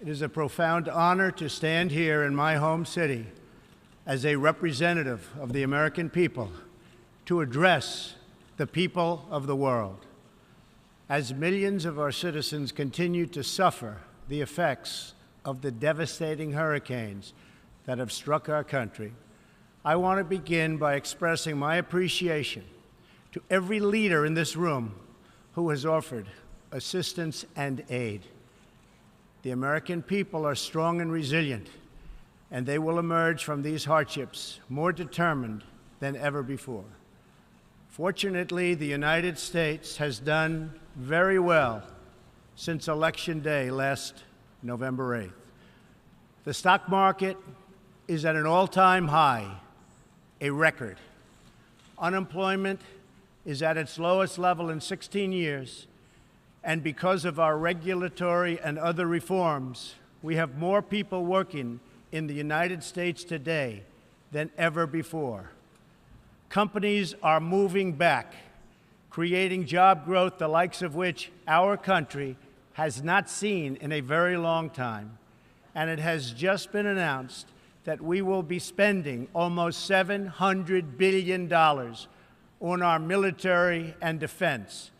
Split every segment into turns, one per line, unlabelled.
It is a profound honor to stand here in my home city as a representative of the American people to address the people of the world. As millions of our citizens continue to suffer the effects of the devastating hurricanes that have struck our country, I want to begin by expressing my appreciation to every leader in this room who has offered assistance and aid. The American people are strong and resilient, and they will emerge from these hardships more determined than ever before. Fortunately, the United States has done very well since Election Day last November 8th. The stock market is at an all-time high, a record. Unemployment is at its lowest level in 16 years, and because of our regulatory and other reforms, we have more people working in the United States today than ever before. Companies are moving back, creating job growth the likes of which our country has not seen in a very long time. And it has just been announced that we will be spending almost $700 billion on our military and defense.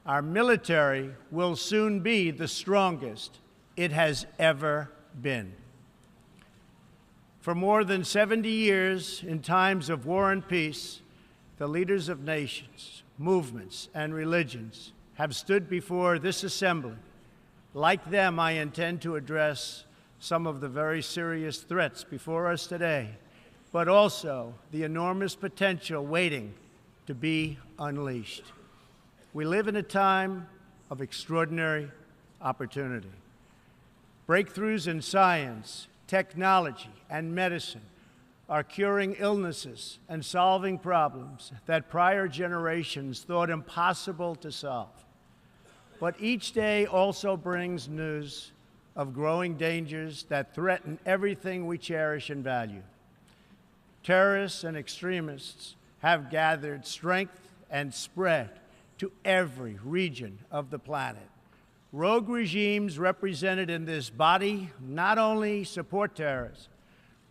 Our military will soon be the strongest it has ever been. For more than 70 years, in times of war and peace, the leaders of nations, movements, and religions have stood before this assembly. Like them, I intend to address some of the very serious threats before us today, but also the enormous potential waiting to be unleashed. We live in a time of extraordinary opportunity. Breakthroughs in science, technology, and medicine are curing illnesses and solving problems that prior generations thought impossible to solve. But each day also brings news of growing dangers that threaten everything we cherish and value. Terrorists and extremists have gathered strength and spread to every region of the planet. Rogue regimes represented in this body not only support terrorists,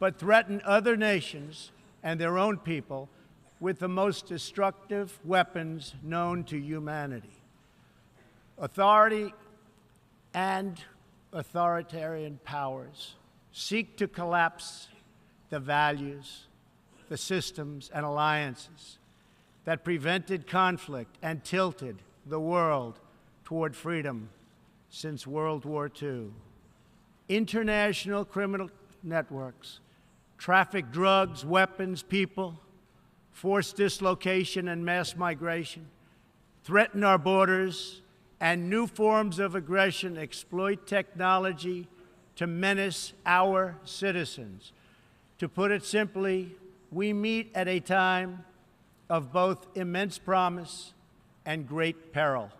but threaten other nations and their own people with the most destructive weapons known to humanity. Authority and authoritarian powers seek to collapse the values, the systems, and alliances that prevented conflict and tilted the world toward freedom since World War II. International criminal networks traffic drugs, weapons, people, force dislocation and mass migration, threaten our borders, and new forms of aggression exploit technology to menace our citizens. To put it simply, we meet at a time of both immense promise and great peril.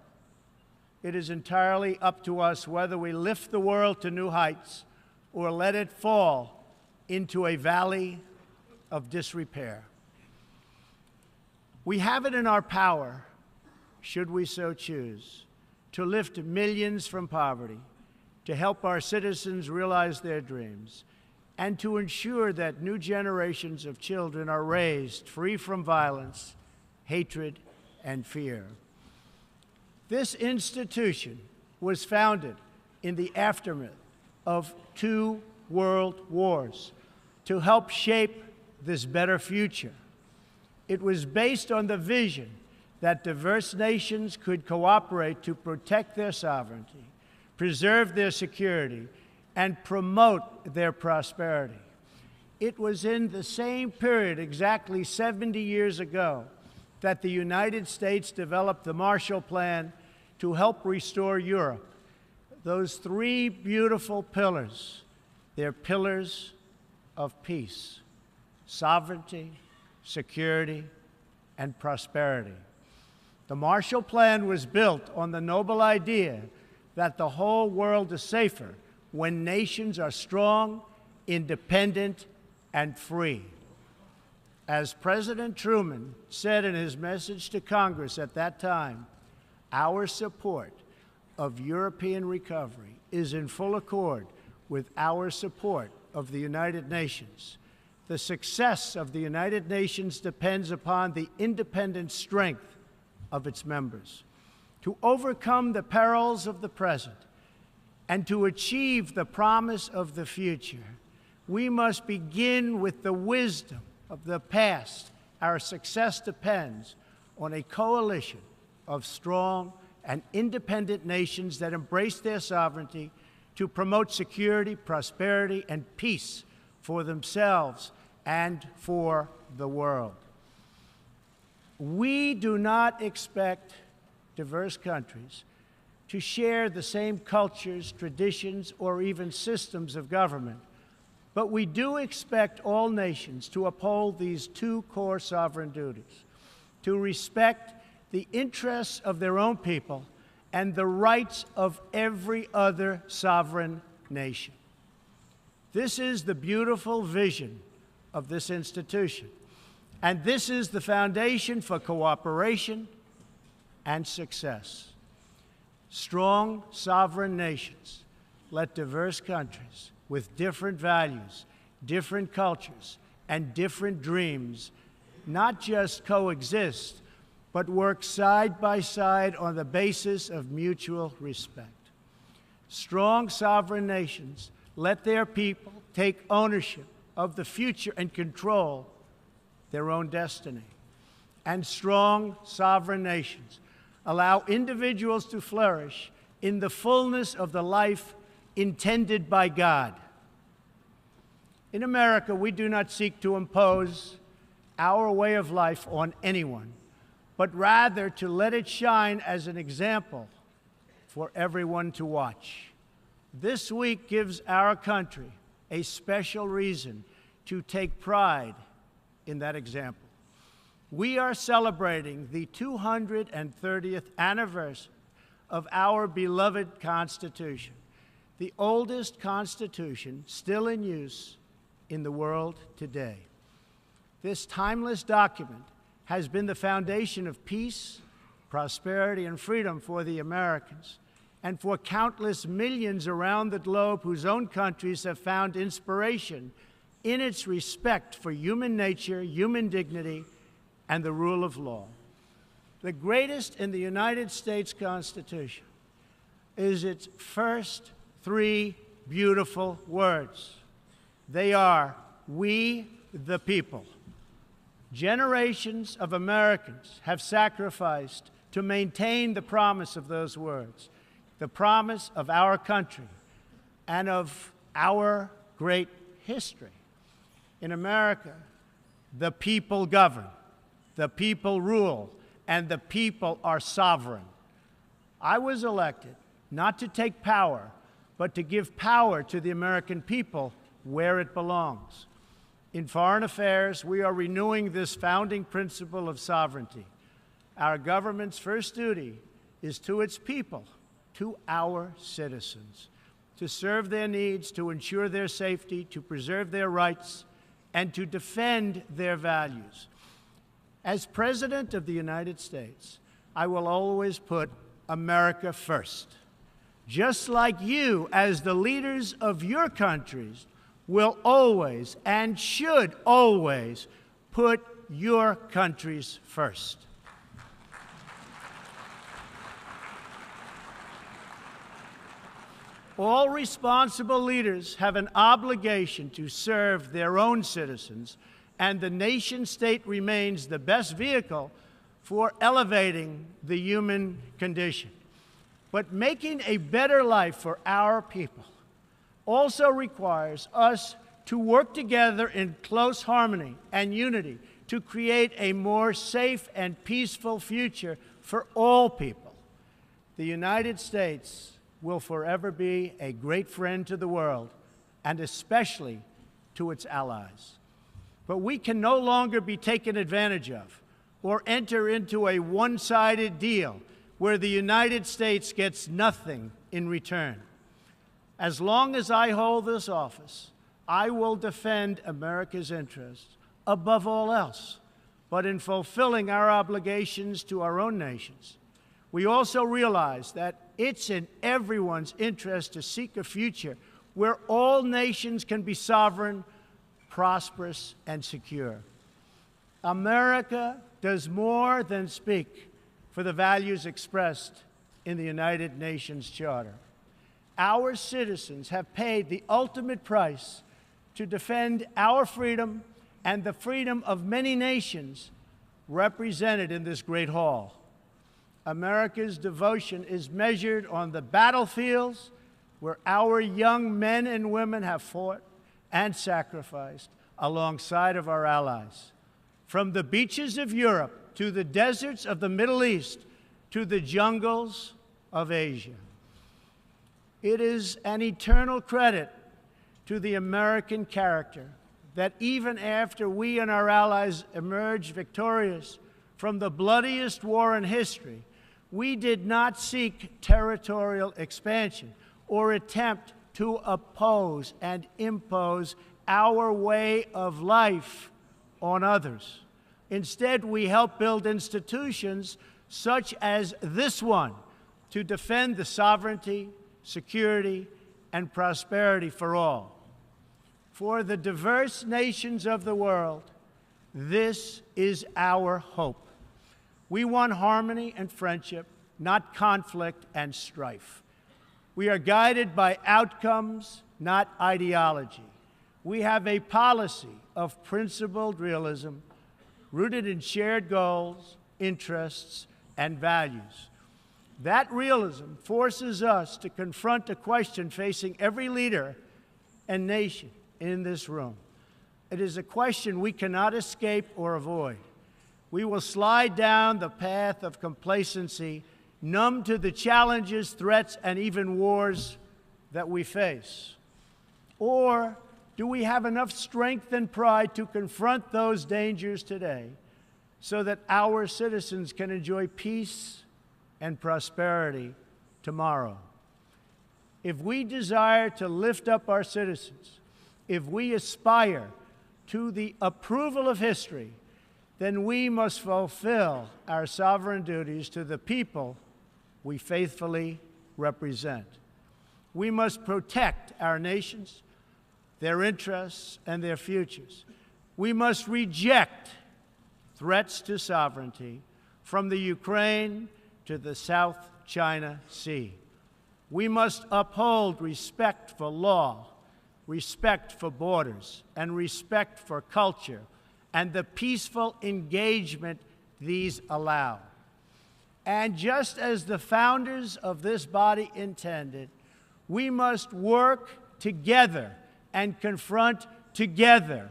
It is entirely up to us whether we lift the world to new heights or let it fall into a valley of disrepair. We have it in our power, should we so choose, to lift millions from poverty, to help our citizens realize their dreams, and to ensure that new generations of children are raised free from violence, hatred, and fear. This institution was founded in the aftermath of 2 world wars to help shape this better future. It was based on the vision that diverse nations could cooperate to protect their sovereignty, preserve their security, and promote their prosperity. It was in the same period, exactly 70 years ago, that the United States developed the Marshall Plan to help restore Europe. Those 3 beautiful pillars, they're pillars of peace, sovereignty, security, and prosperity. The Marshall Plan was built on the noble idea that the whole world is safer when nations are strong, independent, and free. As President Truman said in his message to Congress at that time, our support of European recovery is in full accord with our support of the United Nations. The success of the United Nations depends upon the independent strength of its members. To overcome the perils of the present and to achieve the promise of the future, we must begin with the wisdom of the past. Our success depends on a coalition of strong and independent nations that embrace their sovereignty to promote security, prosperity, and peace for themselves and for the world. We do not expect diverse countries to share the same cultures, traditions, or even systems of government, but we do expect all nations to uphold these two core sovereign duties: to respect the interests of their own people and the rights of every other sovereign nation. This is the beautiful vision of this institution, and this is the foundation for cooperation and success. Strong sovereign nations let diverse countries with different values, different cultures, and different dreams not just coexist, but work side by side on the basis of mutual respect. Strong sovereign nations let their people take ownership of the future and control their own destiny. And strong sovereign nations allow individuals to flourish in the fullness of the life intended by God. In America, we do not seek to impose our way of life on anyone, but rather to let it shine as an example for everyone to watch. This week gives our country a special reason to take pride in that example. We are celebrating the 230th anniversary of our beloved Constitution, the oldest Constitution still in use in the world today. This timeless document has been the foundation of peace, prosperity, and freedom for the Americans and for countless millions around the globe whose own countries have found inspiration in its respect for human nature, human dignity, and the rule of law. The greatest in the United States Constitution is its first three beautiful words. They are, "We the people." Generations of Americans have sacrificed to maintain the promise of those words, the promise of our country and of our great history. In America, the people govern, the people rule, and the people are sovereign. I was elected not to take power, but to give power to the American people where it belongs. In foreign affairs, we are renewing this founding principle of sovereignty. Our government's first duty is to its people, to our citizens, to serve their needs, to ensure their safety, to preserve their rights, and to defend their values. As President of the United States, I will always put America first, just like you, as the leaders of your countries, will always and should always put your countries first. All responsible leaders have an obligation to serve their own citizens, and the nation-state remains the best vehicle for elevating the human condition. But making a better life for our people also requires us to work together in close harmony and unity to create a more safe and peaceful future for all people. The United States will forever be a great friend to the world, and especially to its allies. But we can no longer be taken advantage of or enter into a one-sided deal where the United States gets nothing in return. As long as I hold this office, I will defend America's interests above all else. But in fulfilling our obligations to our own nations, we also realize that it's in everyone's interest to seek a future where all nations can be sovereign, prosperous, and secure. America does more than speak for the values expressed in the United Nations Charter. Our citizens have paid the ultimate price to defend our freedom and the freedom of many nations represented in this great hall. America's devotion is measured on the battlefields where our young men and women have fought and sacrificed alongside of our allies. From the beaches of Europe to the deserts of the Middle East to the jungles of Asia. It is an eternal credit to the American character that even after we and our allies emerged victorious from the bloodiest war in history, we did not seek territorial expansion or attempt to oppose and impose our way of life on others. Instead, we helped build institutions such as this one to defend the sovereignty, security, and prosperity for all. For the diverse nations of the world, this is our hope. We want harmony and friendship, not conflict and strife. We are guided by outcomes, not ideology. We have a policy of principled realism rooted in shared goals, interests, and values. That realism forces us to confront a question facing every leader and nation in this room. It is a question we cannot escape or avoid. We will slide down the path of complacency, numb to the challenges, threats, and even wars that we face. Or do we have enough strength and pride to confront those dangers today so that our citizens can enjoy peace and prosperity tomorrow? If we desire to lift up our citizens, if we aspire to the approval of history, then we must fulfill our sovereign duties to the people we faithfully represent. We must protect our nations, their interests, and their futures. We must reject threats to sovereignty from the Ukraine to the South China Sea. We must uphold respect for law, respect for borders, and respect for culture, and the peaceful engagement these allow. And just as the founders of this body intended, we must work together and confront together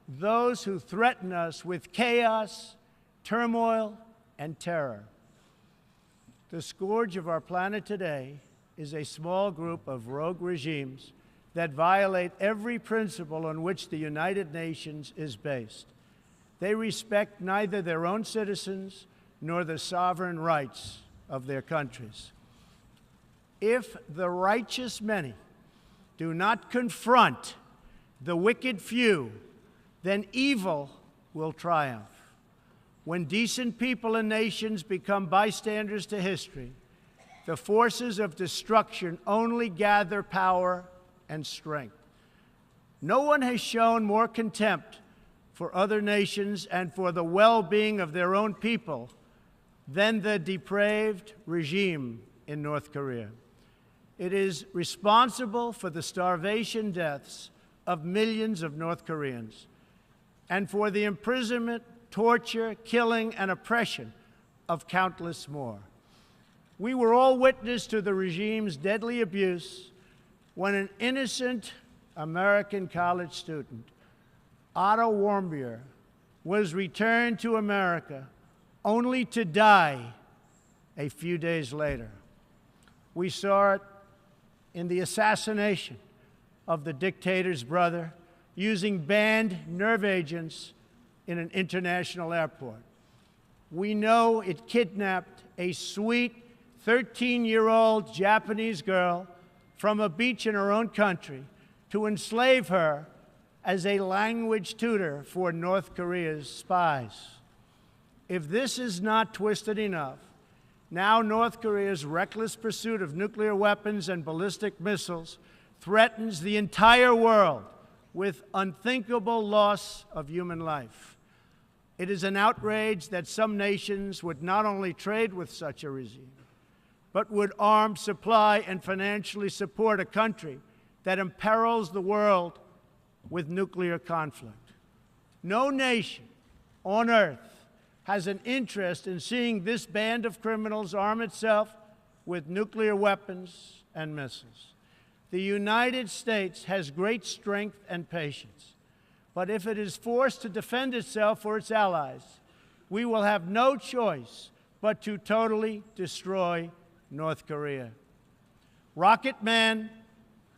those who threaten us with chaos, turmoil, and terror. The scourge of our planet today is a small group of rogue regimes that violate every principle on which the United Nations is based. They respect neither their own citizens nor the sovereign rights of their countries. If the righteous many do not confront the wicked few, then evil will triumph. When decent people and nations become bystanders to history, the forces of destruction only gather power and strength. No one has shown more contempt for other nations and for the well-being of their own people than the depraved regime in North Korea. It is responsible for the starvation deaths of millions of North Koreans and for the imprisonment, torture, killing, and oppression of countless more. We were all witness to the regime's deadly abuse when an innocent American college student, Otto Warmbier, was returned to America only to die a few days later. We saw it in the assassination of the dictator's brother using banned nerve agents in an international airport. We know it kidnapped a sweet 13-year-old Japanese girl from a beach in her own country to enslave her as a language tutor for North Korea's spies. If this is not twisted enough, now North Korea's reckless pursuit of nuclear weapons and ballistic missiles threatens the entire world with unthinkable loss of human life. It is an outrage that some nations would not only trade with such a regime, but would arm, supply, and financially support a country that imperils the world with nuclear conflict. No nation on earth has an interest in seeing this band of criminals arm itself with nuclear weapons and missiles. The United States has great strength and patience, but if it is forced to defend itself or its allies, we will have no choice but to totally destroy North Korea. Rocket Man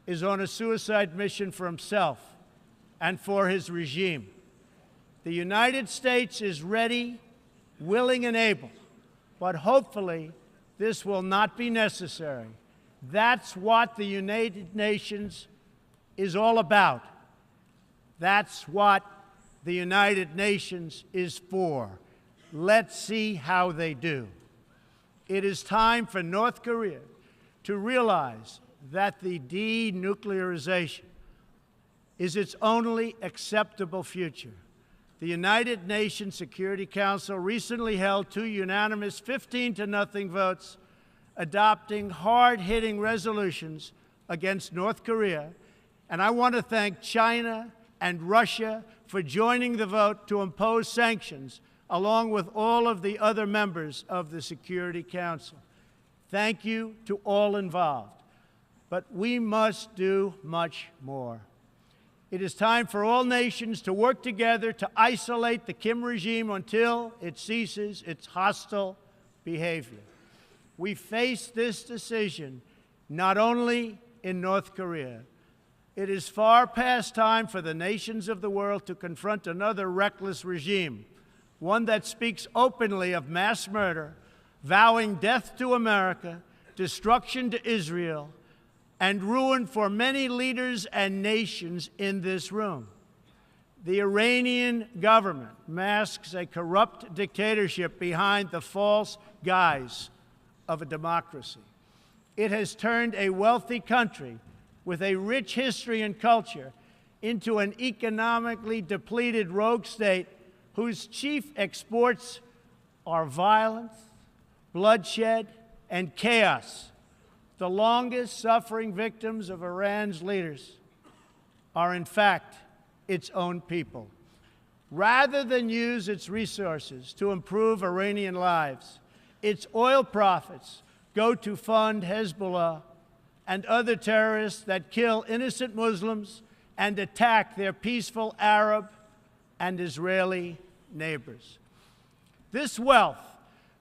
is on a suicide mission for himself and for his regime. The United States is ready, willing, and able, but hopefully this will not be necessary. That's what the United Nations is all about. That's what the United Nations is for. Let's see how they do. It is time for North Korea to realize that the denuclearization is its only acceptable future. The United Nations Security Council recently held 2 unanimous 15-0 votes adopting hard-hitting resolutions against North Korea, and I want to thank China and Russia for joining the vote to impose sanctions, along with all of the other members of the Security Council. Thank you to all involved. But we must do much more. It is time for all nations to work together to isolate the Kim regime until it ceases its hostile behavior. We face this decision not only in North Korea. It is far past time for the nations of the world to confront another reckless regime, one that speaks openly of mass murder, vowing death to America, destruction to Israel, and ruin for many leaders and nations in this room. The Iranian government masks a corrupt dictatorship behind the false guise of a democracy. It has turned a wealthy country with a rich history and culture into an economically depleted rogue state whose chief exports are violence, bloodshed, and chaos. The longest-suffering victims of Iran's leaders are, in fact, its own people. Rather than use its resources to improve Iranian lives, its oil profits go to fund Hezbollah and other terrorists that kill innocent Muslims and attack their peaceful Arab and Israeli neighbors. This wealth,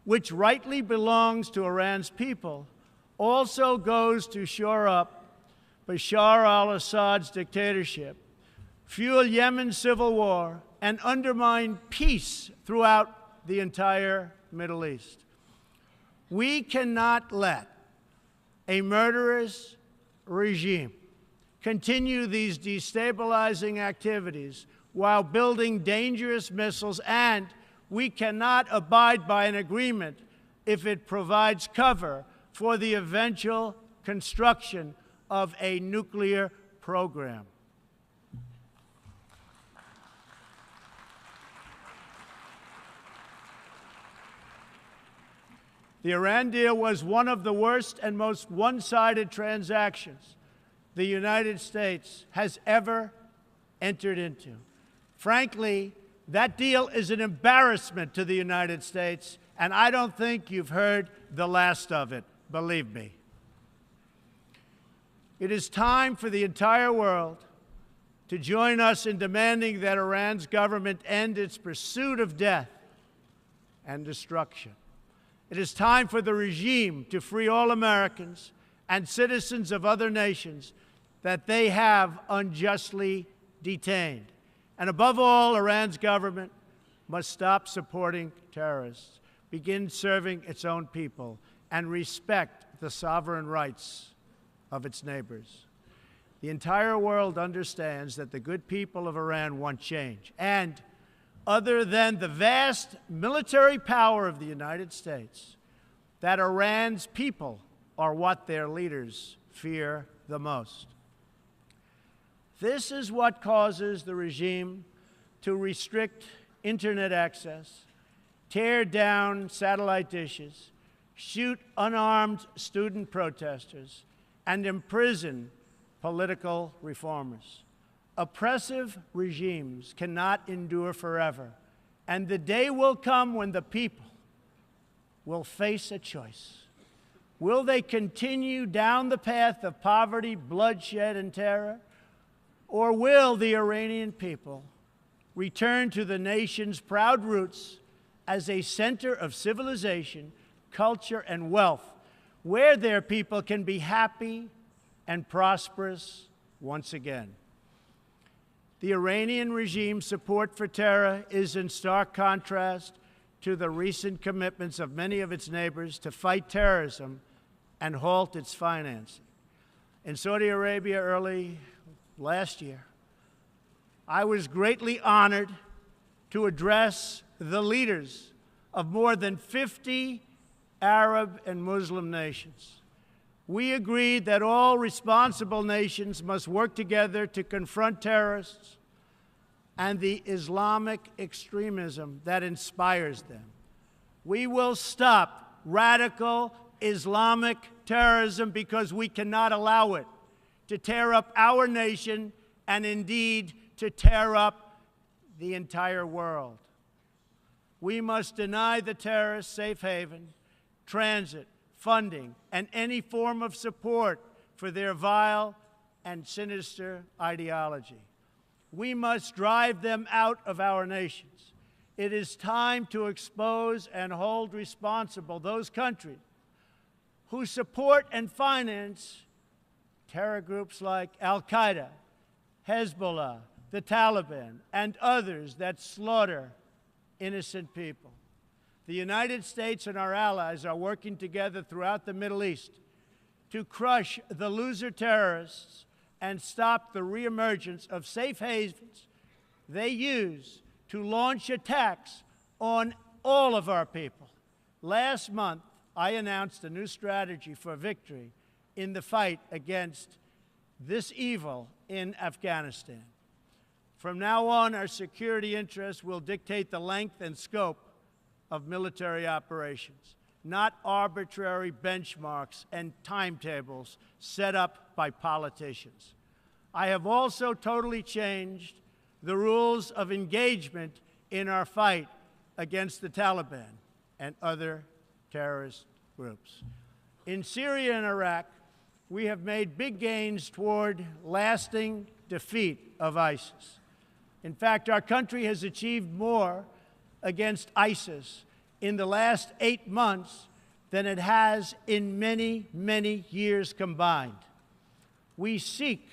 which rightly belongs to Iran's people, also goes to shore up Bashar al-Assad's dictatorship, fuel Yemen's civil war, and undermine peace throughout the entire Middle East. We cannot let a murderous regime continue these destabilizing activities while building dangerous missiles, and we cannot abide by an agreement if it provides cover for the eventual construction of a nuclear program. The Iran deal was one of the worst and most one-sided transactions the United States has ever entered into. Frankly, that deal is an embarrassment to the United States, and I don't think you've heard the last of it, believe me. It is time for the entire world to join us in demanding that Iran's government end its pursuit of death and destruction. It is time for the regime to free all Americans and citizens of other nations that they have unjustly detained. And above all, Iran's government must stop supporting terrorists, begin serving its own people, and respect the sovereign rights of its neighbors. The entire world understands that the good people of Iran want change. And other than the vast military power of the United States, that Iran's people are what their leaders fear the most. This is what causes the regime to restrict internet access, tear down satellite dishes, shoot unarmed student protesters, and imprison political reformers. Oppressive regimes cannot endure forever, and the day will come when the people will face a choice. Will they continue down the path of poverty, bloodshed, and terror? Or will the Iranian people return to the nation's proud roots as a center of civilization, culture, and wealth, where their people can be happy and prosperous once again? The Iranian regime's support for terror is in stark contrast to the recent commitments of many of its neighbors to fight terrorism and halt its financing. In Saudi Arabia early last year, I was greatly honored to address the leaders of more than 50 Arab and Muslim nations. We agreed that all responsible nations must work together to confront terrorists and the Islamic extremism that inspires them. We will stop radical Islamic terrorism because we cannot allow it to tear up our nation and indeed to tear up the entire world. We must deny the terrorists safe haven, transit, funding, and any form of support for their vile and sinister ideology. We must drive them out of our nations. It is time to expose and hold responsible those countries who support and finance terror groups like Al-Qaeda, Hezbollah, the Taliban, and others that slaughter innocent people. The United States and our allies are working together throughout the Middle East to crush the loser terrorists and stop the reemergence of safe havens they use to launch attacks on all of our people. Last month, I announced a new strategy for victory in the fight against this evil in Afghanistan. From now on, our security interests will dictate the length and scope of military operations, not arbitrary benchmarks and timetables set up by politicians. I have also totally changed the rules of engagement in our fight against the Taliban and other terrorist groups. In Syria and Iraq, we have made big gains toward lasting defeat of ISIS. In fact, our country has achieved more against ISIS in the last 8 months than it has in many, many years combined. We seek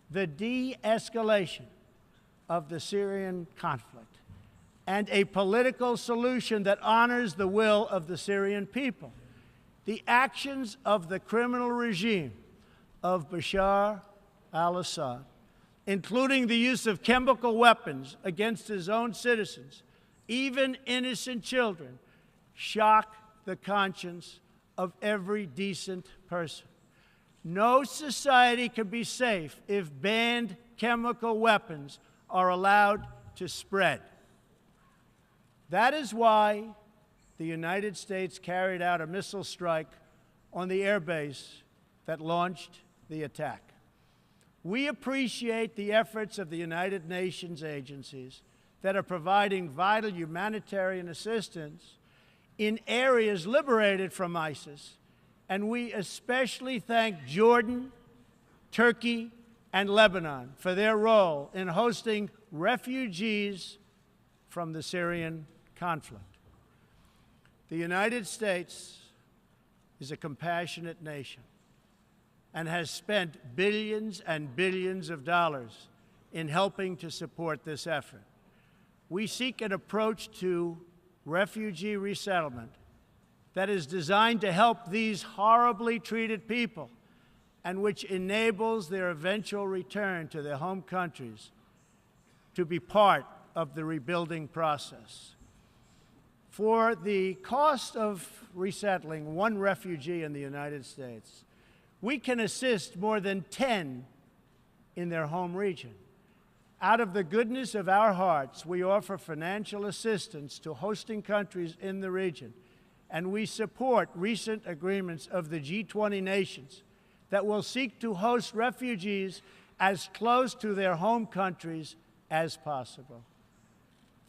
the de-escalation of the Syrian conflict and a political solution that honors the will of the Syrian people. The actions of the criminal regime of Bashar al-Assad, including the use of chemical weapons against his own citizens, even innocent children, shock the conscience of every decent person. No society can be safe if banned chemical weapons are allowed to spread. That is why the United States carried out a missile strike on the airbase that launched the attack. We appreciate the efforts of the United Nations agencies that are providing vital humanitarian assistance in areas liberated from ISIS, and we especially thank Jordan, Turkey, and Lebanon for their role in hosting refugees from the Syrian conflict. The United States is a compassionate nation and has spent billions and billions of dollars in helping to support this effort. We seek an approach to refugee resettlement that is designed to help these horribly treated people and which enables their eventual return to their home countries to be part of the rebuilding process. For the cost of resettling one refugee in the United States, we can assist more than 10 in their home region. Out of the goodness of our hearts, we offer financial assistance to hosting countries in the region, and we support recent agreements of the G20 nations that will seek to host refugees as close to their home countries as possible.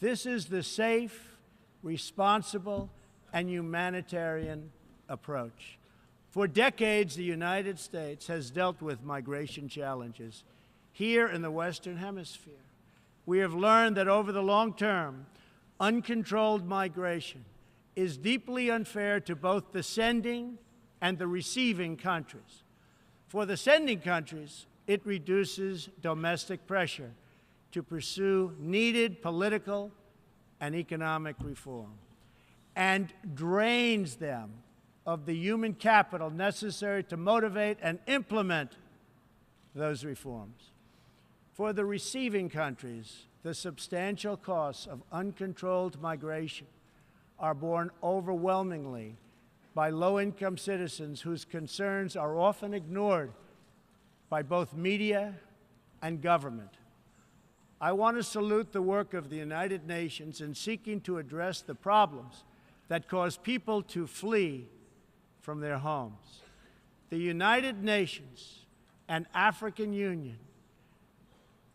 This is the safe, responsible, and humanitarian approach. For decades, the United States has dealt with migration challenges here in the Western Hemisphere. We have learned that over the long term, uncontrolled migration is deeply unfair to both the sending and the receiving countries. For the sending countries, it reduces domestic pressure to pursue needed political and economic reform, and drains them of the human capital necessary to motivate and implement those reforms. For the receiving countries, the substantial costs of uncontrolled migration are borne overwhelmingly by low-income citizens whose concerns are often ignored by both media and government. I want to salute the work of the United Nations in seeking to address the problems that cause people to flee from their homes. The United Nations and African Union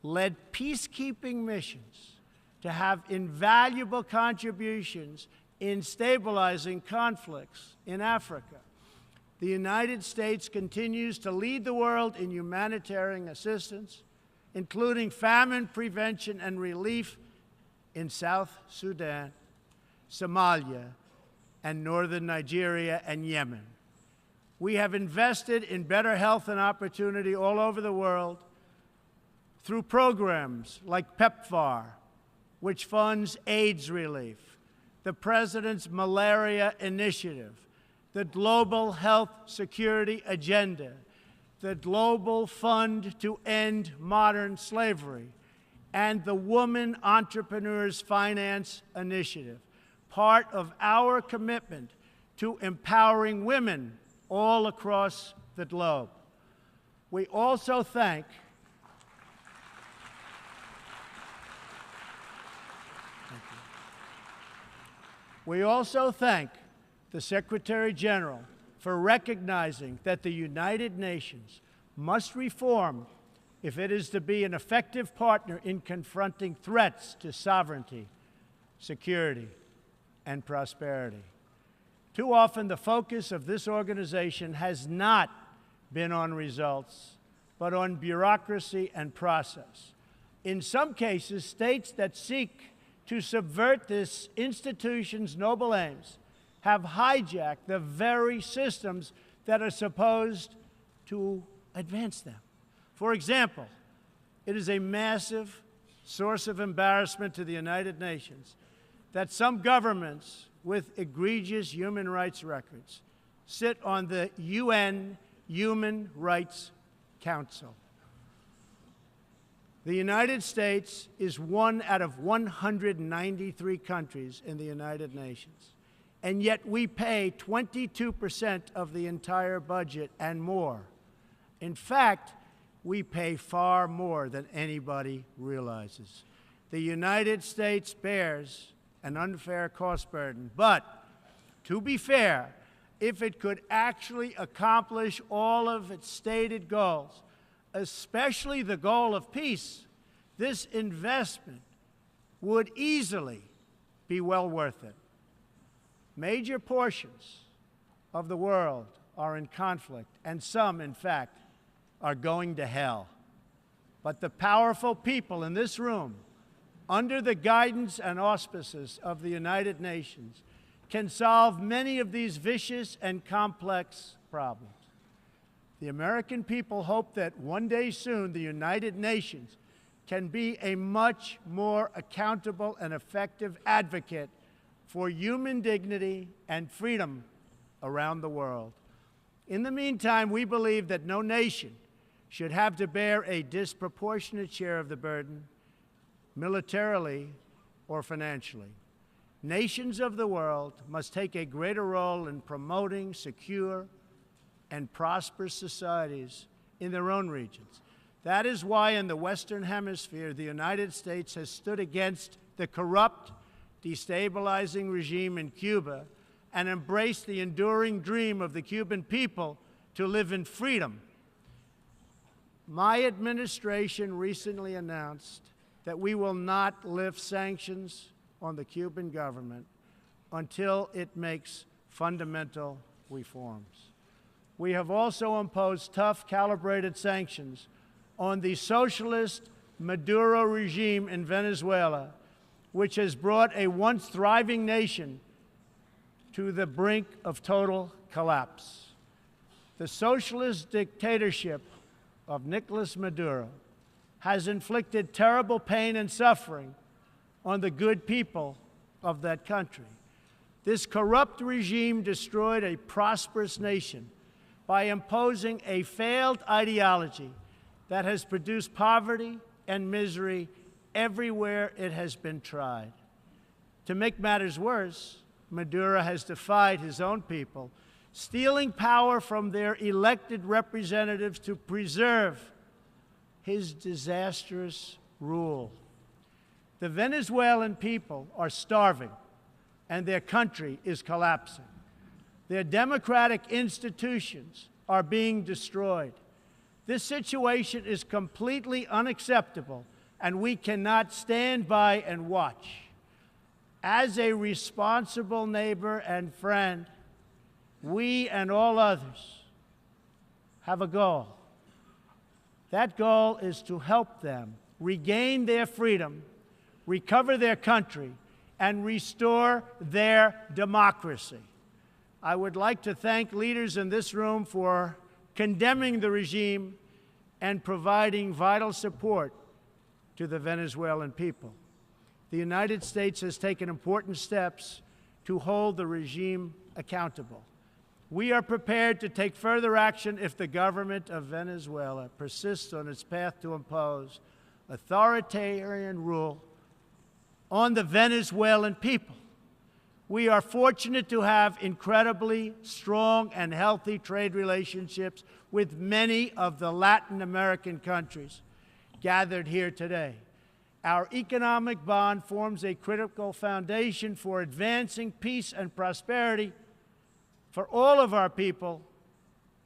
led peacekeeping missions to have invaluable contributions in stabilizing conflicts in Africa. The United States continues to lead the world in humanitarian assistance, including famine prevention and relief in South Sudan, Somalia, and northern Nigeria and Yemen. We have invested in better health and opportunity all over the world through programs like PEPFAR, which funds AIDS relief, the President's Malaria Initiative, the Global Health Security Agenda, the Global Fund to End Modern Slavery, and the Woman Entrepreneurs Finance Initiative, part of our commitment to empowering women all across the globe. We also thank the Secretary General for recognizing that the United Nations must reform if it is to be an effective partner in confronting threats to sovereignty, security, and prosperity. Too often, the focus of this organization has not been on results, but on bureaucracy and process. In some cases, states that seek to subvert this institution's noble aims have hijacked the very systems that are supposed to advance them. For example, it is a massive source of embarrassment to the United Nations that some governments with egregious human rights records sit on the UN Human Rights Council. The United States is one out of 193 countries in the United Nations, and yet we pay 22% of the entire budget and more. In fact, we pay far more than anybody realizes. The United States bears an unfair cost burden, but to be fair, if it could actually accomplish all of its stated goals, especially the goal of peace, this investment would easily be well worth it. Major portions of the world are in conflict, and some, in fact, are going to hell. But the powerful people in this room, under the guidance and auspices of the United Nations, can solve many of these vicious and complex problems. The American people hope that one day soon the United Nations can be a much more accountable and effective advocate for human dignity and freedom around the world. In the meantime, we believe that no nation should have to bear a disproportionate share of the burden, militarily or financially. Nations of the world must take a greater role in promoting secure and prosperous societies in their own regions. That is why in the Western Hemisphere, the United States has stood against the corrupt, destabilizing regime in Cuba and embraced the enduring dream of the Cuban people to live in freedom. My administration recently announced that we will not lift sanctions on the Cuban government until it makes fundamental reforms. We have also imposed tough, calibrated sanctions on the socialist Maduro regime in Venezuela, which has brought a once thriving nation to the brink of total collapse. The socialist dictatorship of Nicolas Maduro has inflicted terrible pain and suffering on the good people of that country. This corrupt regime destroyed a prosperous nation by imposing a failed ideology that has produced poverty and misery everywhere it has been tried. To make matters worse, Maduro has defied his own people, stealing power from their elected representatives to preserve his disastrous rule. The Venezuelan people are starving, and their country is collapsing. Their democratic institutions are being destroyed. This situation is completely unacceptable, and we cannot stand by and watch. As a responsible neighbor and friend, we and all others have a goal. That goal is to help them regain their freedom, recover their country, and restore their democracy. I would like to thank leaders in this room for condemning the regime and providing vital support to the Venezuelan people. The United States has taken important steps to hold the regime accountable. We are prepared to take further action if the government of Venezuela persists on its path to impose authoritarian rule on the Venezuelan people. We are fortunate to have incredibly strong and healthy trade relationships with many of the Latin American countries gathered here today. Our economic bond forms a critical foundation for advancing peace and prosperity for all of our people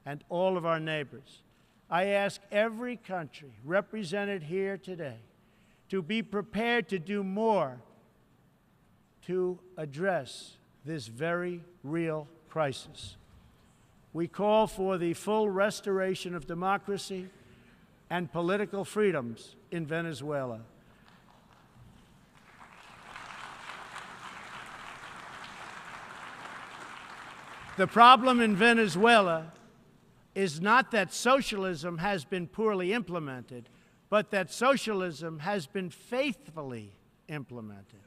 and all of our neighbors. I ask every country represented here today to be prepared to do more to address this very real crisis. We call for the full restoration of democracy and political freedoms in Venezuela. The problem in Venezuela is not that socialism has been poorly implemented, but that socialism has been faithfully implemented.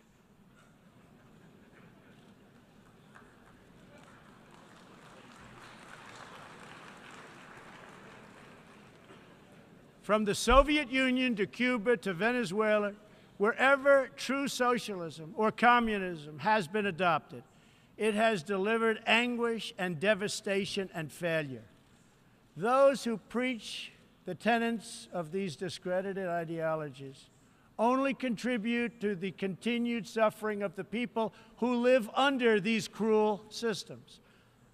From the Soviet Union to Cuba to Venezuela, wherever true socialism or communism has been adopted, it has delivered anguish and devastation and failure. Those who preach the tenets of these discredited ideologies only contribute to the continued suffering of the people who live under these cruel systems.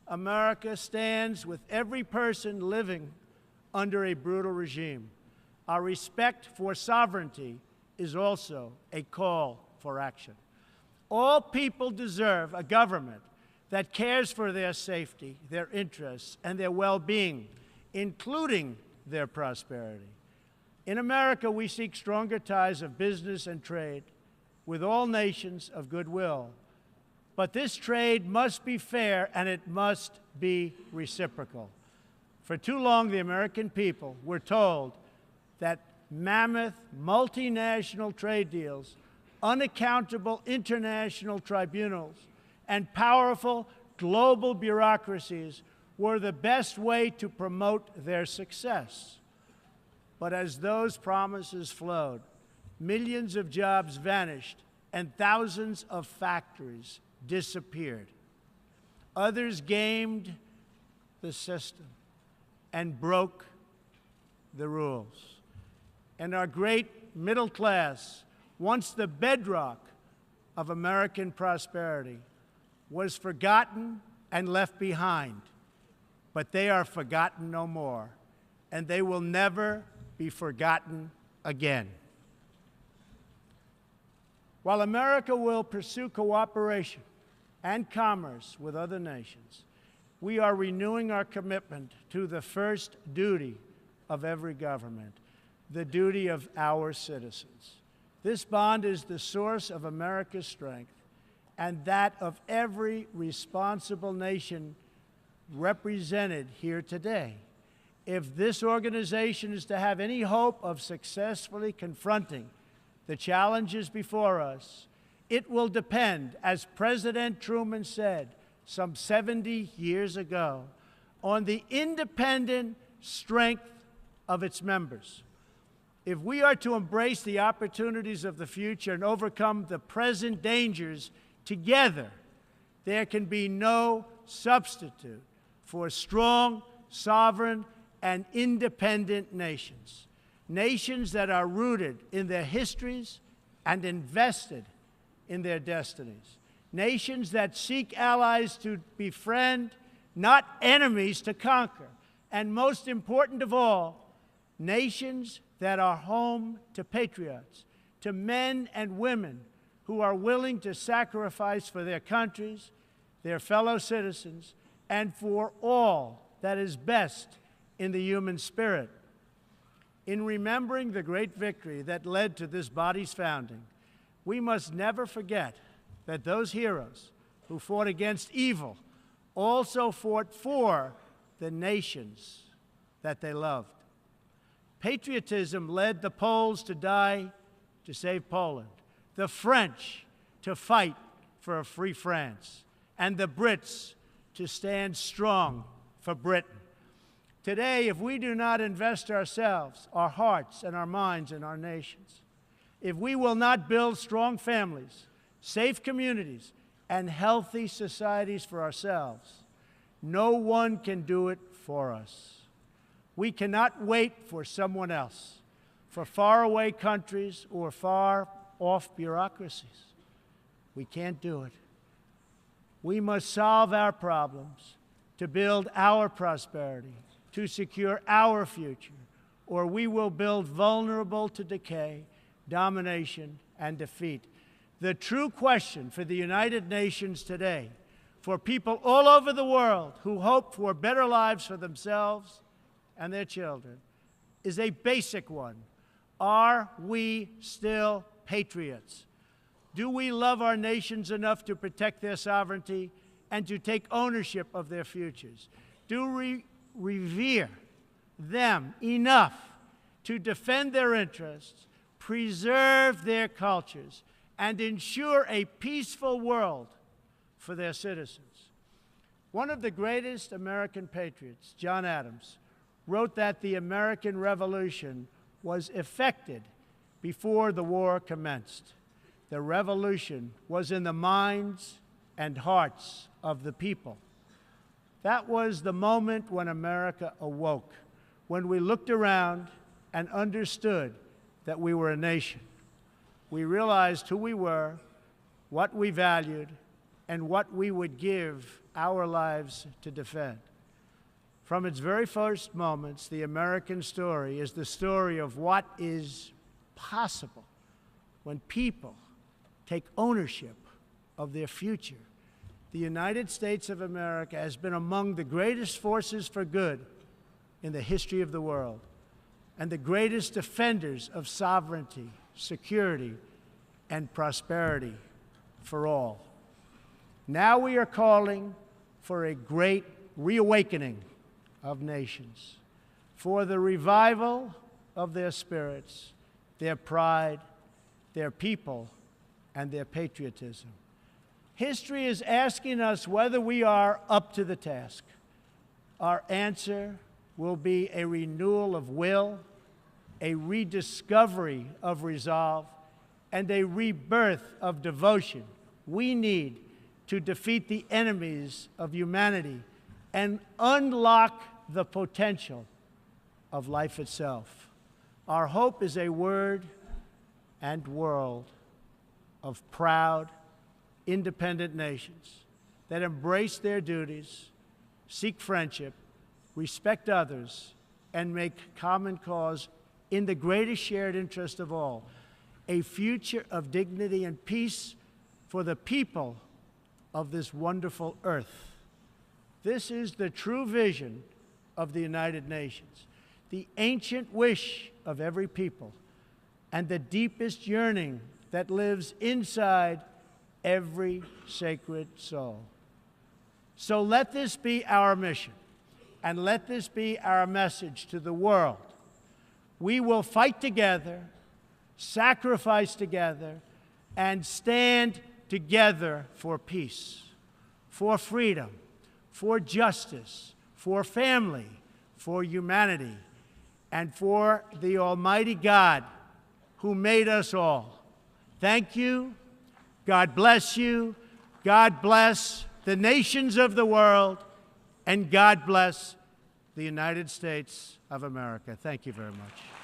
America stands with every person living under a brutal regime. Our respect for sovereignty is also a call for action. All people deserve a government that cares for their safety, their interests, and their well-being, including their prosperity. In America, we seek stronger ties of business and trade with all nations of goodwill. But this trade must be fair, and it must be reciprocal. For too long, the American people were told that mammoth multinational trade deals, unaccountable international tribunals, and powerful global bureaucracies were the best way to promote their success. But as those promises flowed, millions of jobs vanished and thousands of factories disappeared. Others gamed the system and broke the rules. and our great middle class, once the bedrock of American prosperity, was forgotten and left behind. But they are forgotten no more, and they will never be forgotten again. While America will pursue cooperation and commerce with other nations, we are renewing our commitment to the first duty of every government, the duty of our citizens. This bond is the source of America's strength and that of every responsible nation represented here today. If this organization is to have any hope of successfully confronting the challenges before us, it will depend, as President Truman said some 70 years ago, on the independent strength of its members. If we are to embrace the opportunities of the future and overcome the present dangers together, there can be no substitute for strong, sovereign, and independent nations. Nations that are rooted in their histories and invested in their destinies. Nations that seek allies to befriend, not enemies to conquer. And most important of all, nations that are home to patriots, to men and women who are willing to sacrifice for their countries, their fellow citizens, and for all that is best in the human spirit. In remembering the great victory that led to this body's founding, we must never forget that those heroes who fought against evil also fought for the nations that they loved. Patriotism led the Poles to die to save Poland, the French to fight for a free France, and the Brits to stand strong for Britain. Today, if we do not invest ourselves, our hearts, and our minds in our nations, if we will not build strong families, safe communities, and healthy societies for ourselves, no one can do it for us. We cannot wait for someone else, for faraway countries or far-off bureaucracies. We can't do it. We must solve our problems to build our prosperity, to secure our future, or we will build vulnerable to decay, domination, and defeat. The true question for the United Nations today, for people all over the world who hope for better lives for themselves and their children, is a basic one. Are we still patriots? Do we love our nations enough to protect their sovereignty and to take ownership of their futures? Do we revere them enough to defend their interests, preserve their cultures, and ensure a peaceful world for their citizens? One of the greatest American patriots, John Adams, wrote that the American Revolution was effected before the war commenced. The revolution was in the minds and hearts of the people. That was the moment when America awoke, when we looked around and understood that we were a nation. We realized who we were, what we valued, and what we would give our lives to defend. From its very first moments, the American story is the story of what is possible when people take ownership of their future. The United States of America has been among the greatest forces for good in the history of the world and the greatest defenders of sovereignty, security, and prosperity for all. Now we are calling for a great reawakening of nations, for the revival of their spirits, their pride, their people, and their patriotism. History is asking us whether we are up to the task. Our answer will be a renewal of will, a rediscovery of resolve, and a rebirth of devotion we need to defeat the enemies of humanity and unlock the potential of life itself. Our hope is a word and world of proud, independent nations that embrace their duties, seek friendship, respect others, and make common cause in the greatest shared interest of all, a future of dignity and peace for the people of this wonderful earth. This is the true vision of the United Nations, the ancient wish of every people, and the deepest yearning that lives inside every sacred soul. So let this be our mission, and let this be our message to the world. We will fight together, sacrifice together, and stand together for peace, for freedom, for justice, for family, for humanity, and for the Almighty God who made us all. Thank you. God bless you. God bless the nations of the world, and God bless the United States of America. Thank you very much.